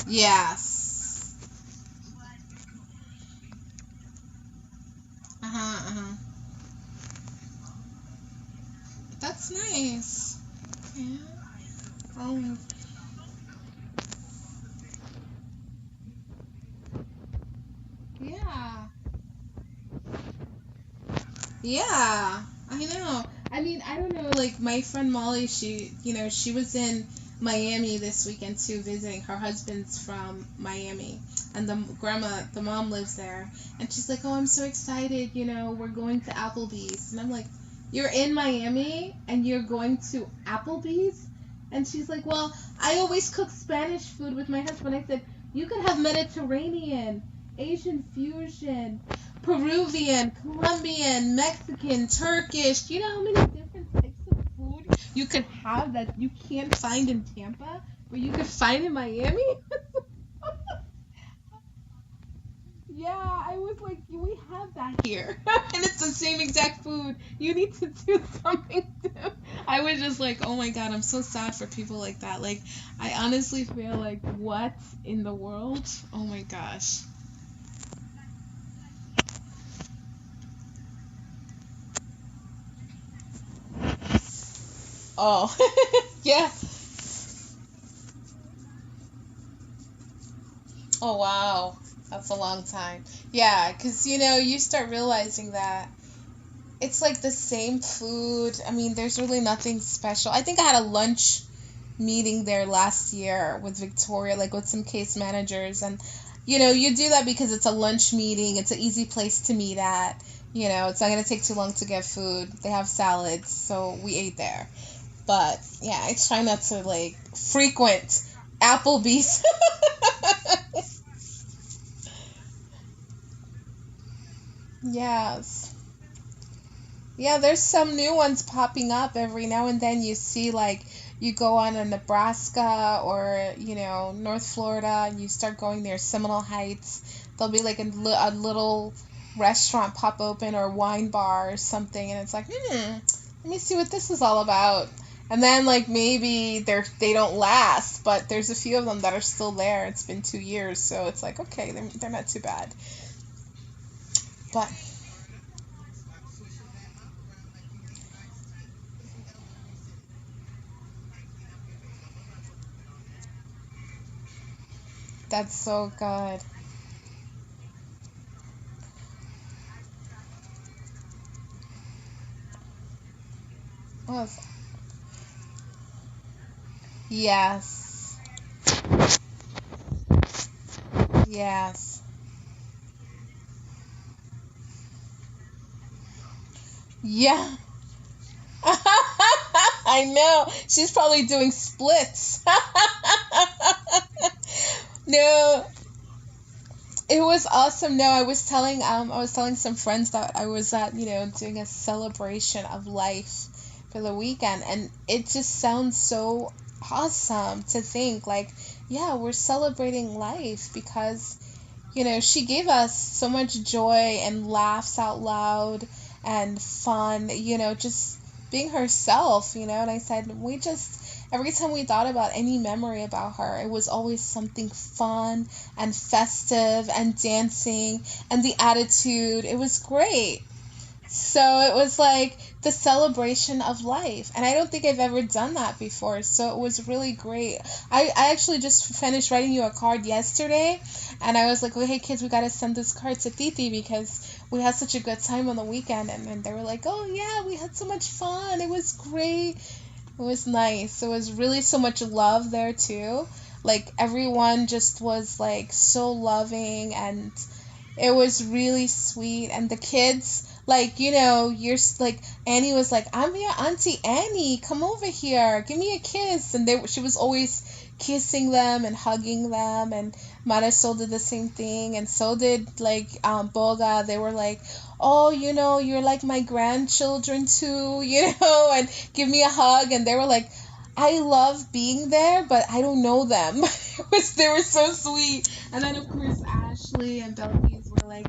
Yes. Uh-huh, uh-huh. That's nice. Yeah. Oh, yeah. Yeah, I know. I mean, I don't know, like my friend Molly, she was in Miami this weekend too, visiting. Her husband's from Miami, and the mom lives there. And she's like, "Oh, I'm so excited, we're going to Applebee's." And I'm like, "You're in Miami and you're going to Applebee's?" And she's like, "Well, I always cook Spanish food with my husband." I said, "You could have Mediterranean, Asian fusion, Peruvian, Colombian, Mexican, Turkish. Do you know how many different types of food you could have that you can't find in Tampa, but you could find in Miami?" Yeah, I was like, we have that here. And it's the same exact food. You need to do something too. I was just like, oh my god, I'm so sad for people like that. Like, I honestly feel like, what in the world? Oh my gosh. Oh, yeah. Oh, wow. That's a long time. Yeah, because, you start realizing that it's like the same food. I mean, there's really nothing special. I think I had a lunch meeting there last year with Victoria, like with some case managers. And, you do that because it's a lunch meeting. It's an easy place to meet at. It's not going to take too long to get food. They have salads, so we ate there. But, yeah, I try not to, like, frequent Applebee's. Yes. Yeah, there's some new ones popping up every now and then. You see, like, you go on a Nebraska or, North Florida, and you start going near Seminole Heights. There'll be, like, a little restaurant pop open or wine bar or something, and it's like, let me see what this is all about. And then, like, maybe they don't last, but there's a few of them that are still there. It's been 2 years, so it's like, okay, they're not too bad. But that's so good. Oh, yes. Yes. Yeah. I know. She's probably doing splits. No, it was awesome. No, I was telling some friends that I was at, doing a celebration of life for the weekend, and it just sounds so awesome to think like, yeah, we're celebrating life because she gave us so much joy and laughs out loud and fun, just being herself, and I said, every time we thought about any memory about her, it was always something fun and festive and dancing and the attitude. It was great. So it was like the celebration of life. And I don't think I've ever done that before. So it was really great. I actually just finished writing you a card yesterday. And I was like, oh, hey, kids, we got to send this card to Titi because we had such a good time on the weekend. And they were like, oh, yeah, we had so much fun. It was great. It was nice. There was really so much love there, too. Like, everyone just was, like, so loving and it was really sweet, and the kids, like, like Annie was like, "I'm your Auntie Annie. Come over here. Give me a kiss." And she was always kissing them and hugging them, and Marisol did the same thing, and so did like Boga. They were like, "Oh, you're like my grandchildren too, and give me a hug." And they were like, I love being there, but I don't know them. They were so sweet. And then of course Ashley and Bellatrix were like,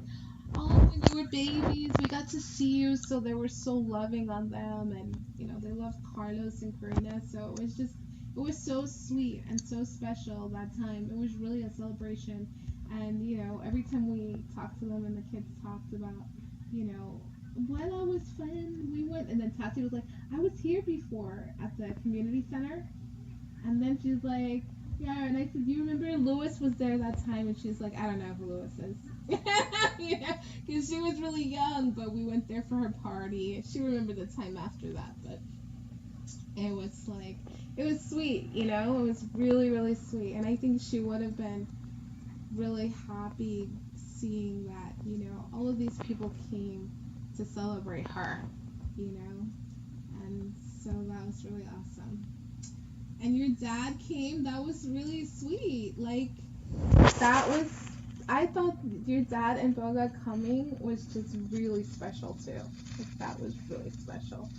"Oh, when you were babies, we got to see you," so they were so loving on them, and they loved Carlos and Karina, so it was just it was so sweet and so special that time. It was really a celebration. And, every time we talked to them and the kids talked about, you know, well, that was fun. We went, and then Tati was like, I was here before at the community center. And then she's like, yeah, and I said, you remember Lewis was there that time? And she's like, I don't know who Lewis is. Because she was really young, but we went there for her party. She remembered the time after that, but it was like, it was sweet, It was really, really sweet. And I think she would have been really happy seeing that, all of these people came to celebrate her, you know? And so that was really awesome. And your dad came, that was really sweet. Like, that was, I thought your dad and Boga coming was just really special too. Like, that was really special.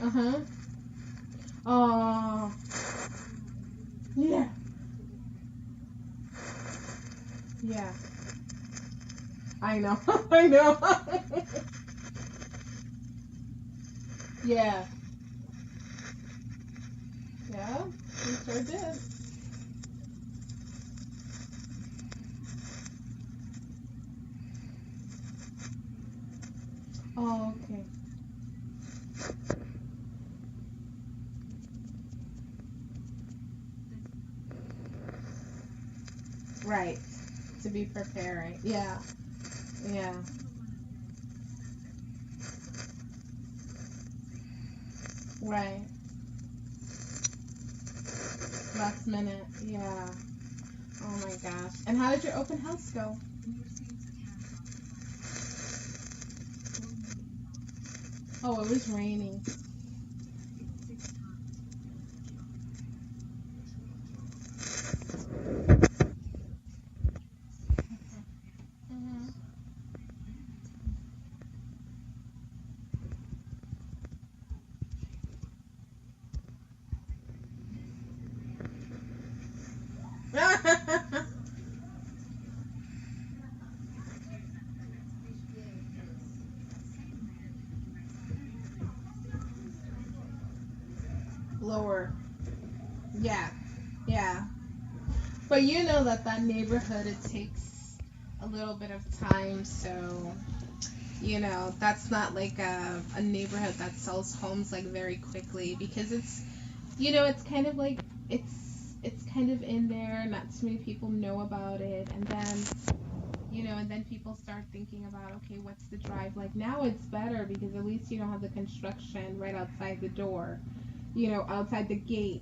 Uh huh. Oh, yeah, yeah. I know, I know. Yeah, yeah, we sure did. Oh, okay. Right. To be preparing. Yeah, yeah. Right. Last minute. Yeah. Oh my gosh. And how did your open house go? Oh, it was raining. Mhm. Lower. Yeah. Yeah. But you know that neighborhood, it takes a little bit of time, so that's not like a neighborhood that sells homes like very quickly because it's kind of like it's kind of in there, not too many people know about it, and then people start thinking about, okay, what's the drive like? Now it's better because at least you don't have the construction right outside the door, outside the gate,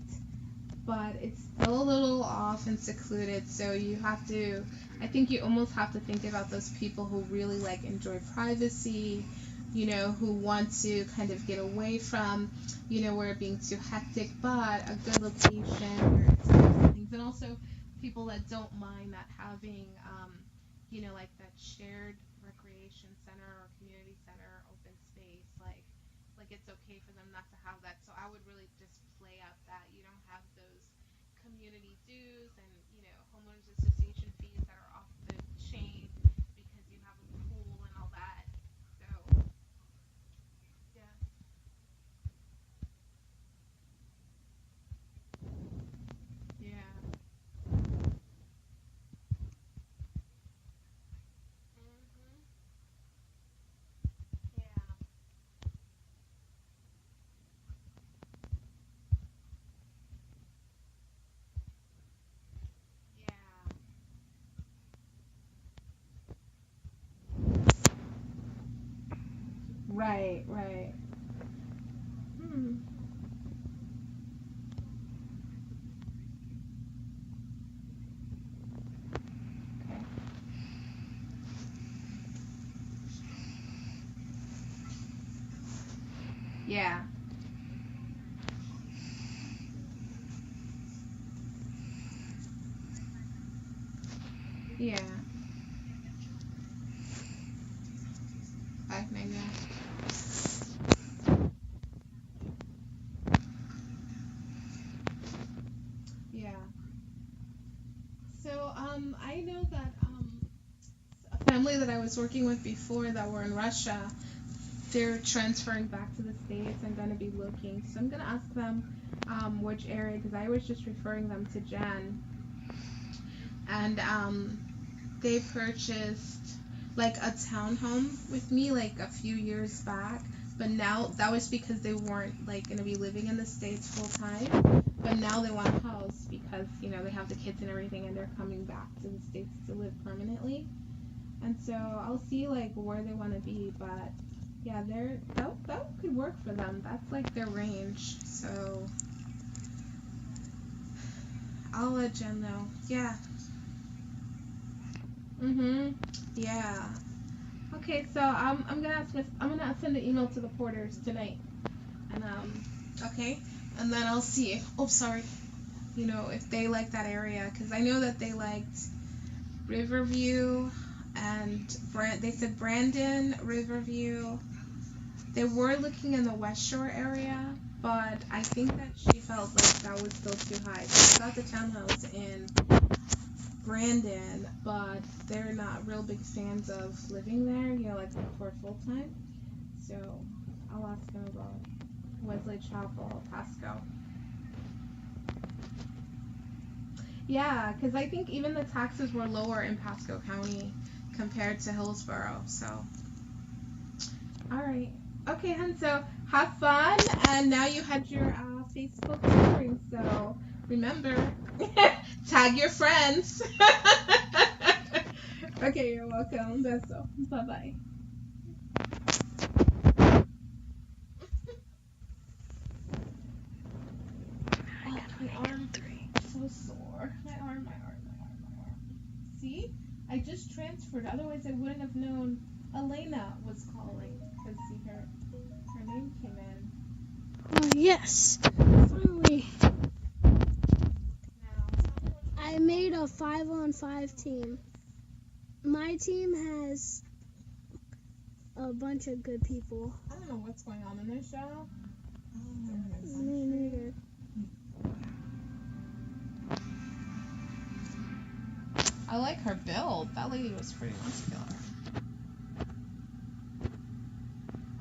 but it's still a little off and secluded. So I think you almost have to think about those people who really like enjoy privacy, who want to kind of get away from, where it being too hectic, but a good location where it's nice things. And also people that don't mind not having, like that shared recreation center or community center open space, like it's okay for them not to have that. So I would really just play out that you don't have those community dues and homeowners association fees that are off the chain because you have a pool and all that. So yeah, yeah, mhm, yeah, yeah. Right, right. Hmm. Okay. Yeah, yeah. 5 9, yeah. So I know that family that I was working with before that were in Russia, they're transferring back to the States and going to be looking. So I'm going to ask them which area, because I was just referring them to Jen. And they purchased like a townhome with me like a few years back. But now that was because they weren't like going to be living in the States full time. But now they want a house because, you know, they have the kids and everything and they're coming back to the States to live permanently. And so I'll see like where they want to be, but yeah, that could work for them. That's like their range. So I'll let Jen know. Yeah. Yeah. Okay, so I'm gonna send an email to the porters tonight, and okay, and then I'll see. Oh, sorry. You know, if they like that area, because I know that they liked Riverview and they said Brandon, Riverview. They were looking in the West Shore area, but I think that she felt like that was still too high. She got the townhouse in Brandon, but they're not real big fans of living there, you know, like for full time. So I'll ask them about Wesley Chapel, Pasco. Yeah, because I think even the taxes were lower in Pasco County compared to Hillsborough. So, all right. Okay, hun, so have fun. And now you had your Facebook touring. So remember, tag your friends. Okay, you're welcome. Beso. Bye-bye. Oh, my arm. So sore. My arm. See? I just transferred. Otherwise, I wouldn't have known Elena was calling. Because, see, her name came in. Oh, yes. Finally. I made a 5-on-5 team. My team has a bunch of good people. I don't know what's going on in this show. Me neither. I like her build. That lady was pretty muscular.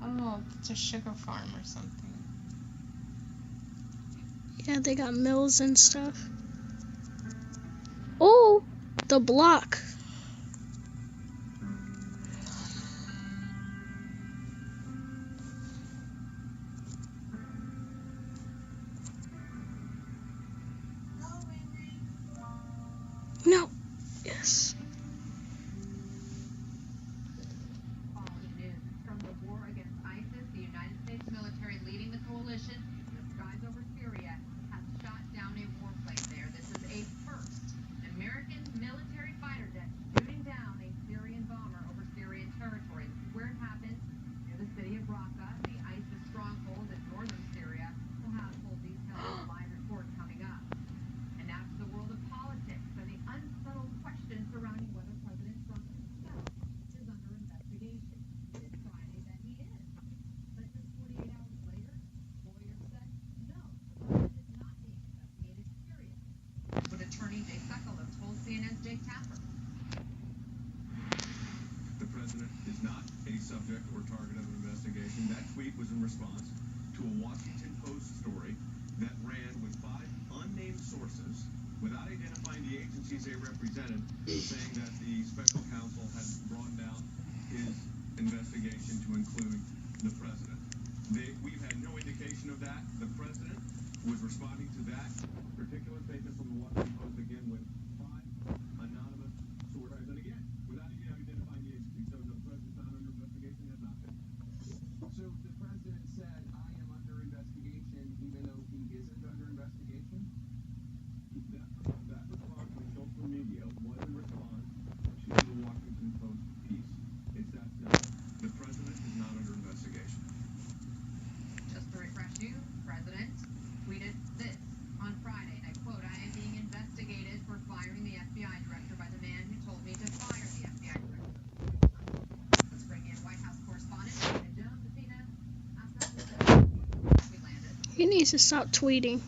Oh, it's a sugar farm or something. Yeah, they got mills and stuff. Oh, the block. No. Yes. Following news from the war against ISIS, the United States military leading the coalition in the skies over Syria has shot down a warplane there. This is a first. An American military fighter jet shooting down a Syrian bomber over Syrian territory. This is where it happened, near the city of Raqqa, the ISIS stronghold in northern Syria. We'll have full details of the live report coming up. And now to the world of politics and the unsettled questions surrounding whether President Trump himself is under investigation. It is Friday that he is. But just 48 hours later, lawyers said no, the president is not being investigated, period. That's what attorney Jay Sekulow told CNN's Jake Tapper. The president is not a subject or target of an investigation. That tweet was in response to a Washington Post story that ran with 5 unnamed sources without identifying the agencies they represented, saying that the special counsel had drawn down his investigation to include the president. We've had no indication of that. The president was responding to that particular statement from the Washington Post, again, with 5 anonymous sources. And again, without even identifying the agency. So the president's not under investigation, has not been. So the president said, I am under investigation, even though he isn't under investigation? That response on social media was in response to the Washington Post piece. It's that simple. The president is not under investigation. Just to refresh you, the president tweeted this on Friday, and I quote, I am being investigated for firing the FBI director by the man who told me to fire the FBI director. Let's bring in White House correspondent Athena Jones. Athena, we landed. He needs to stop tweeting.